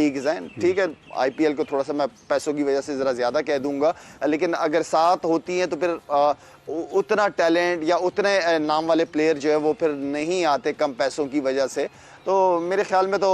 Leagues हैं, ठीक है। आईपीएल को थोड़ा सा मैं पैसों की वजह से ज़रा ज़्यादा कह दूंगा, लेकिन अगर साथ होती हैं तो फिर उतना टैलेंट या उतने नाम वाले प्लेयर जो है वो फिर नहीं आते कम पैसों की वजह से। तो मेरे ख्याल में तो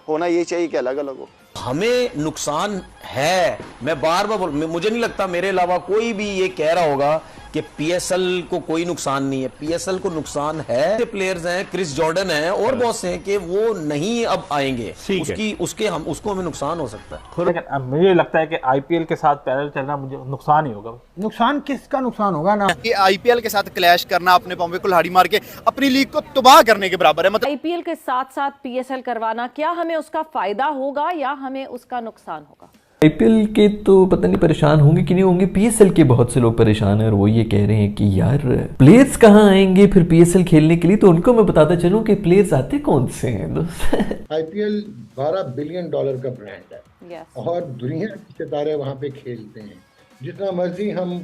होना ये चाहिए कि अलग अलग हो। हमें नुकसान है, मैं बार बार मुझे नहीं लगता मेरे अलावा कोई भी ये कह रहा होगा कि पीएसएल को कोई नुकसान नहीं है। पीएसएल को नुकसान है। प्लेयर्स हैं, क्रिस जॉर्डन है और बहुत से हैं कि वो नहीं अब आएंगे, उसको हमें नुकसान हो सकता है। लेकिन मुझे लगता है कि आईपीएल के साथ पैरेलल चलना मुझे नुकसान ही होगा। नुकसान किसका नुकसान होगा ना, कि आईपीएल के साथ क्लैश करना, अपने पांव पे कुल्हाड़ी मार के अपनी लीग को तबाह करने के बराबर है। मतलब आईपीएल के साथ साथ पीएसएल करवाना, क्या हमें उसका फायदा होगा या हमें उसका नुकसान होगा? आईपीएल के तो पता नहीं परेशान होंगे कि नहीं होंगे, पीएसएल के बहुत से लोग परेशान हैं और वो ये कह रहे हैं कि यार प्लेयर्स कहाँ आएंगे फिर पीएसएल खेलने के लिए। तो उनको मैं बताता चलूं कि प्लेयर्स आते कौन से हैं दोस्त। आईपीएल $12 बिलियन का ब्रांड है। yes. और दुनिया के सितारे वहाँ पे खेलते हैं। जितना मर्जी हम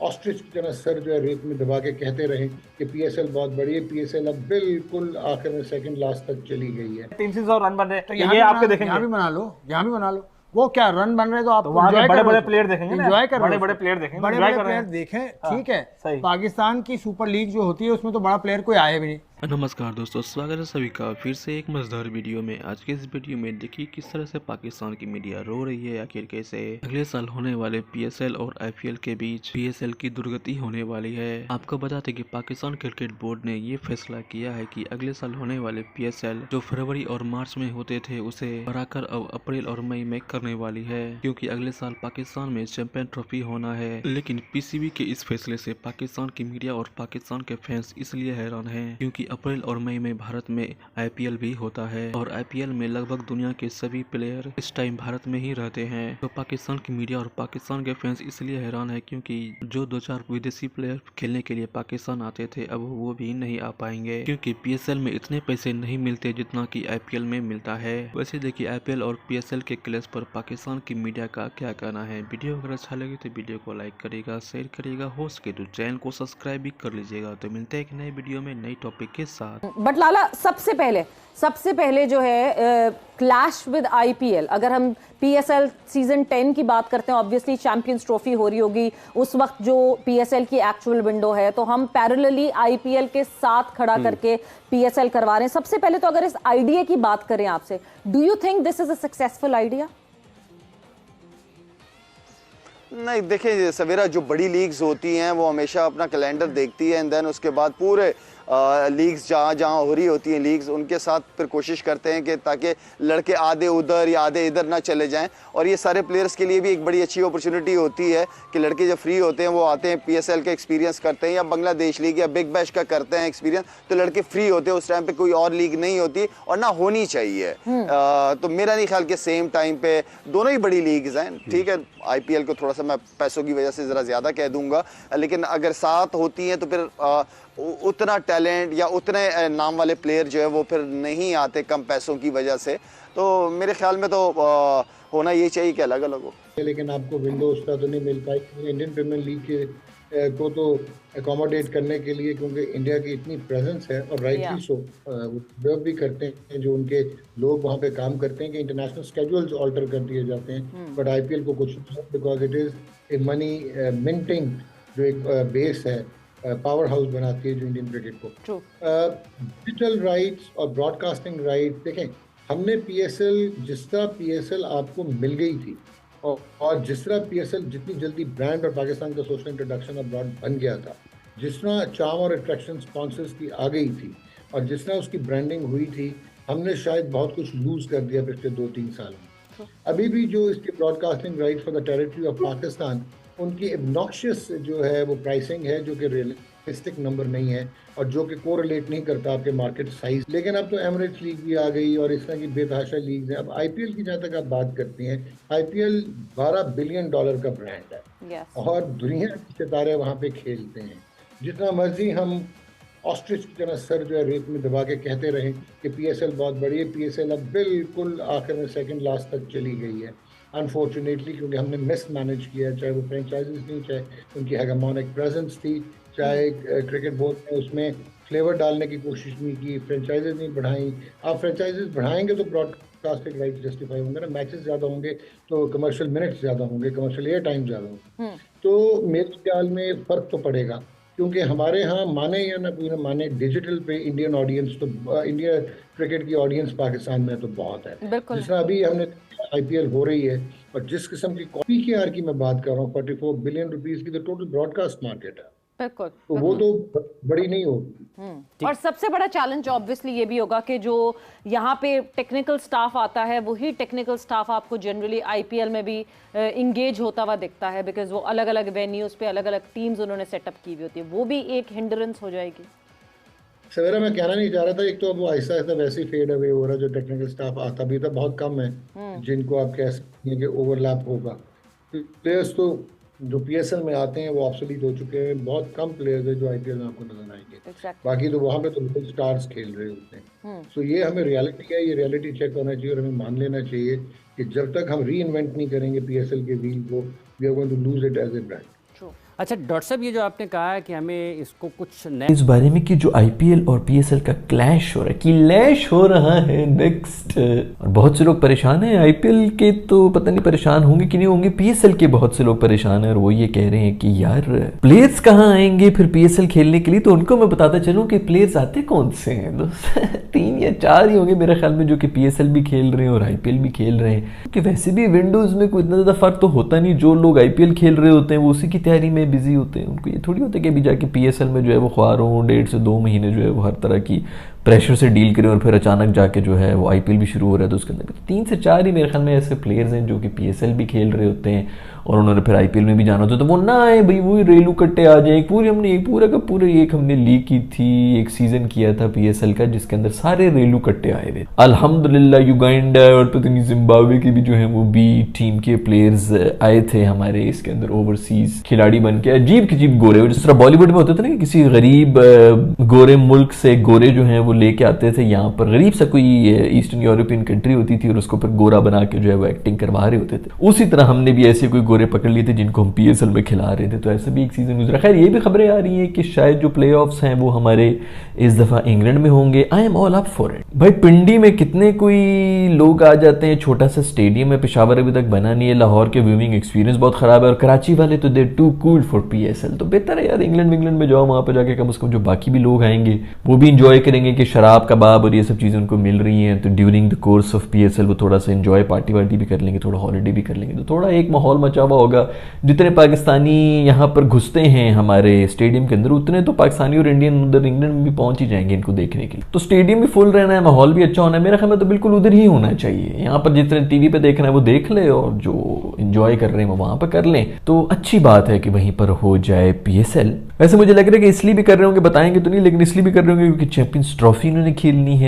ऑस्ट्रिच की तरह सर जो है रेत में दबा के कहते रहे कि पीएसएल बहुत बड़ी है, पीएसएल अब बिल्कुल आखिर में सेकंड लास्ट तक चली गई है। 300 रन बन रहे तो ये आपके देखेंगे, यहाँ भी बना लो। वो क्या रन बन रहे तो आप बड़े बड़े प्लेयर देखेंगे, एंजॉय कर, बड़े प्लेयर देखेंगे, बड़े प्लेयर देखें, ठीक है। पाकिस्तान की सुपर लीग जो होती है उसमें तो बड़ा प्लेयर कोई आया भी नहीं। नमस्कार दोस्तों, स्वागत है सभी का फिर से एक मजेदार वीडियो में। आज के इस वीडियो में देखिए किस तरह से पाकिस्तान की मीडिया रो रही है आखिर कैसे अगले साल होने वाले पीएसएल और आईपीएल के बीच पीएसएल की दुर्गति होने वाली है। आपको बताते कि पाकिस्तान क्रिकेट बोर्ड ने ये फैसला किया है कि अगले साल होने वाले पीएसएल जो फरवरी और मार्च में होते थे उसे बढ़ाकर अब अप्रैल और मई में करने वाली है, क्योंकि अगले साल पाकिस्तान में चैंपियन ट्रॉफी होना है। लेकिन पीसीबी के इस फैसले से पाकिस्तान की मीडिया और पाकिस्तान के फैंस इसलिए हैरान है क्योंकि अप्रैल और मई में भारत में आईपीएल भी होता है और आईपीएल में लगभग दुनिया के सभी प्लेयर इस टाइम भारत में ही रहते हैं। तो पाकिस्तान की मीडिया और पाकिस्तान के फैंस इसलिए हैरान है क्योंकि जो 2-4 विदेशी प्लेयर खेलने के लिए पाकिस्तान आते थे अब वो भी नहीं आ पाएंगे, क्योंकि पीएसएल में इतने पैसे नहीं मिलते जितना की आईपीएल में मिलता है। वैसे देखिए आईपीएल और पीएसएल के क्लैश पर पाकिस्तान की मीडिया का क्या कहना है। वीडियो अगर अच्छा लगे तो वीडियो को लाइक करेगा, शेयर करेगा, हो सके तो चैनल को सब्सक्राइब भी कर लीजिएगा। तो मिलते हैं एक नए वीडियो में नई टॉपिक के साथ। बट लाला, सबसे पहले जो है क्लैश विद आईपीएल, अगर हम पीएसएल सीजन 10 की बात करते हैं, ऑब्वियसली चैंपियंस ट्रॉफी हो रही होगी उस वक्त जो पीएसएल की एक्चुअल विंडो है, तो हम पैरेलली आईपीएल के साथ खड़ा करके पीएसएल करवा रहे हैं। सबसे पहले तो अगर इस आइडिया की बात करें आपसे, do you think this is a successful idea? नहीं, देखिए सवेरा, जो बड़ी लीग्स होती हैं वो हमेशा अपना कैलेंडर देखती है एंड देन उसके बाद पूरे लीग्स जहाँ हो रही होती हैं लीग्स, उनके साथ फिर कोशिश करते हैं कि ताकि लड़के आधे उधर या आधे इधर ना चले जाएं। और ये सारे प्लेयर्स के लिए भी एक बड़ी अच्छी अपॉर्चुनिटी होती है कि लड़के जब फ्री होते हैं वो आते हैं, पीएसएल का एक्सपीरियंस करते हैं या बांग्लादेश लीग या बिग बैश का करते हैं एक्सपीरियंस। तो लड़के फ्री होते हैं, उस टाइम पे कोई और लीग नहीं होती और ना होनी चाहिए। तो मेरा नहीं ख्याल कि सेम टाइम पे दोनों ही बड़ी लीग्स हैं, ठीक है। आईपीएल को थोड़ा सा मैं पैसों की वजह से ज़रा ज़्यादा कह दूंगा, लेकिन अगर साथ होती हैं तो फिर उतना टैलेंट या उतने नाम वाले प्लेयर जो है वो फिर नहीं आते कम पैसों की वजह से। तो मेरे ख्याल में तो होना ये चाहिए कि अलग अलग हो। लेकिन आपको विंडो उसका तो नहीं मिल पाई इंडियन प्रीमियर लीग के को तो अकोमोडेट करने के लिए, क्योंकि इंडिया की इतनी प्रेजेंस है और राइटली सो वो भी करते हैं जो उनके लोग वहाँ पे काम करते हैं कि इंटरनेशनल स्केड्यूल्स ऑल्टर कर दिए जाते हैं। बट आईपीएल को कुछ because it is a money minting जो एक बेस है, पावर हाउस बनाती है जो इंडियन क्रिकेट को। डिजिटल राइट्स और ब्रॉडकास्टिंग राइट्स देखें, हमने पीएसएल जिस तरह पीएसएल आपको मिल गई थी और जिस तरह पीएसएल जितनी जल्दी ब्रांड और पाकिस्तान का सोशल इंट्रोडक्शन अब्रॉड बन गया था, जिस तरह चार्म और अट्रैक्शन स्पॉन्सर्स की आ गई थी और जिस तरह उसकी ब्रांडिंग हुई थी, हमने शायद बहुत कुछ लूज कर दिया पिछले 2-3 साल में। अभी भी जो इसके broadcasting right for the territory of Pakistan, उनकी obnoxious जो है वो प्राइसिंग है जो कि रियलिस्टिक नंबर नहीं है और जो कि कोरिलेट नहीं करता आपके मार्केट साइज। लेकिन अब तो एमिरेट्स लीग भी आ गई और इस तरह की बेतहाशा लीग्स हैं। अब आईपीएल की जहाँ तक आप बात करती हैं, आईपीएल $12 बिलियन का ब्रांड है। yes. और दुनिया के सितारे वहाँ पे खेलते हैं। जितना मर्जी हम ऑस्ट्रिच की तरह सर जो है रेत में दबा के कहते रहे कि पीएसएल बहुत बड़ी है, पीएसएल अब बिल्कुल आखिर में सेकंड लास्ट तक चली गई है अनफॉर्चुनेटली, क्योंकि हमने मिस मैनेज किया, चाहे वो फ्रेंचाइजीज नहीं, चाहे उनकी हेगेमोनिक प्रेजेंस थी, चाहे क्रिकेट बोर्ड ने उसमें फ्लेवर डालने की कोशिश नहीं की, फ्रेंचाइजीज नहीं बढ़ाई। आप फ्रेंचाइजीज बढ़ाएंगे तो ब्रॉड ब्रॉडकास्टिंग राइट जस्टिफाई होंगे ना, मैचेस ज्यादा होंगे तो कमर्शियल मिनट्स ज्यादा होंगे, कमर्शियल एयर टाइम ज्यादा होगा, तो मेरे ख्याल में फर्क तो पड़ेगा। क्योंकि हमारे यहाँ माने या ना माने डिजिटल पे इंडियन ऑडियंस तो इंडिया क्रिकेट की ऑडियंस पाकिस्तान में तो बहुत है। जिस तरह अभी हमने आईपीएल हो रही है और जिस किस्म की कॉपी के आर की मैं बात कर रहा हूँ, 44 बिलियन रुपीस की तो टोटल ब्रॉडकास्ट मार्केट है, बिल्कुल, तो वो तो बड़ी नहीं होगी। और सबसे बड़ा चैलेंज ऑब्वियसली ये भी होगा कि जो यहाँ पे टेक्निकल स्टाफ आता है वही टेक्निकल स्टाफ आपको जनरली आईपीएल में भी इंगेज होता हुआ दिखता है, बिकॉज वो अलग अलग वेन्यूज पे अलग अलग टीम्स उन्होंने सेटअप की हुई होती है, वो भी एक हिंड्रेंस हो जाएगी। सवेरा मैं कहना नहीं चाह रहा था, एक तो अब वो आहिस्ता आहिस्ता वैसे ही फेड अवे हो रहा है, जो टेक्निकल स्टाफ आता भी था बहुत कम है जिनको आप कह सकते हैं कि ओवरलैप होगा। प्लेयर्स तो जो पीएसएल में आते हैं वो ऑब्सोलीट हो चुके हैं, बहुत कम प्लेयर्स है जो आईपीएल में आपको नजर आएंगे, बाकी तो वहाँ पे तो लोकल स्टार्स खेल रहे होते हैं। सो ये हमें रियलिटी है, ये रियलिटी चेक होना चाहिए और हमें मान लेना चाहिए कि जब तक हम री इन्वेंट नहीं करेंगे पीएसएल के व्हील को, we are going to lose it as a brand. अच्छा डॉक्टर साहब, ये जो आपने कहा है कि हमें इसको कुछ नए इस बारे में कि जो आईपीएल और पीएसएल का क्लैश हो रहा है, क्लैश हो रहा है नेक्स्ट, और बहुत से लोग परेशान हैं। आईपीएल के तो पता नहीं परेशान होंगे कि नहीं होंगे, पीएसएल के बहुत से लोग परेशान हैं और वो ये कह रहे हैं कि यार प्लेयर्स कहाँ आएंगे फिर पीएसएल खेलने के लिए। तो उनको मैं बताता चलूं कि प्लेयर्स आते कौन से हैं दोस्त 3 या 4 ही होंगे मेरे ख्याल में जो कि पीएसएल भी खेल रहे हैं और आईपीएल भी खेल रहे हैं, क्योंकि वैसे भी विंडोज में कोई इतना ज्यादा फर्क तो होता नहीं। जो लोग आईपीएल खेल रहे होते हैं वो उसी की तैयारी में बिजी होते हैं, उनको ये थोड़ी होता है कि अभी जाके पीएसएल में जो है वो ख्वार हो 1.5 से 2 महीने जो है वो हर तरह की प्रेशर से डील करें और फिर अचानक जाके जो है वो आईपीएल भी शुरू हो रहा है। तो उसके अंदर 3 से 4 ही मेरे ख्याल में ऐसे प्लेयर्स हैं जो कि पीएसएल भी खेल रहे होते हैं और उन्होंने फिर आईपीएल में भी जाना होता है, तो वो ना आए भाई, वही रेलू कट्टे आ जाए। हमने एक पूरा का पूरा एक हमने लीग की थी, एक सीजन किया था पीएसएल का जिसके अंदर सारे रेलू कट्टे आए थे। अल्हम्दुलिल्लाह युगांडा और पता नहीं जिम्बाब्वे के भी जो है वो बी टीम के प्लेयर्स आए थे हमारे इसके अंदर ओवरसीज खिलाड़ी बन के, अजीब खजीब गोरे, जिस तरह बॉलीवुड में होते थे ना कि किसी गरीब गोरे मुल्क से गोरे जो है वो लेके आते थे यहाँ पर, गरीब सा कोई ईस्टर्न यूरोपियन कंट्री होती थी और उसको फिर गोरा बना के जो है वो एक्टिंग करवा रहे होते थे। उसी तरह हमने भी ऐसे कोई गोरे पकड़ लिए थे जिनको हम पीएसएल में खिला रहे थे, तो ऐसा भी एक सीजन गुजरा। खैर ये भी खबरें आ रही हैं कि शायद जो प्लेऑफ्स हैं वो हमारे इस दफा इंग्लैंड में होंगे। I am all up for it भाई। पिंडी में कितने कोई लोग आ जाते हैं, छोटा सा स्टेडियम है, पेशावर अभी तक बना नहीं है, लाहौर के व्यूइंग एक्सपीरियंस बहुत खराब है और कराची वाले तो दे टू कूल फॉर पीएसएल। तो बेहतर है यार इंग्लैंड में जाओ, वहां पर जाके कम से कम जो बाकी भी लोग आएंगे वो भी इंजॉय करेंगे कि शराब कबाब और ये सब चीजें उनको मिल रही हैं, तो during the course of PSL वो थोड़ा सा इंजॉय पार्टी वार्टी भी कर लेंगे, थोड़ा हॉलीडे भी कर लेंगे, तो थोड़ा एक माहौल मचा हुआ होगा। जितने पाकिस्तानी यहाँ पर घुसते हैं हमारे स्टेडियम के अंदर उतने तो पाकिस्तानी और इंडियन उधर इंग्लैंड में भी पहुंच ही जाएंगे इनको देखने के लिए। तो स्टेडियम भी फुल रहना है, माहौल भी अच्छा होना है, मेरा ख्याल में तो बिल्कुल उधर ही होना चाहिए। यहाँ पर जितने टीवी पे देख रहे हैं वो देख ले और जो इंजॉय कर रहे हैं वो वहां पर कर लें, तो अच्छी बात है कि वहीं पर हो जाए पीएसएल। वैसे मुझे लग रहा है कि इसलिए भी कर रहे होंगे, बताएंगे तो नहीं, लेकिन इसलिए भी कर रहे होंगे क्योंकि चैंपियंस ट्रॉफी इन्होंने खेलनी है।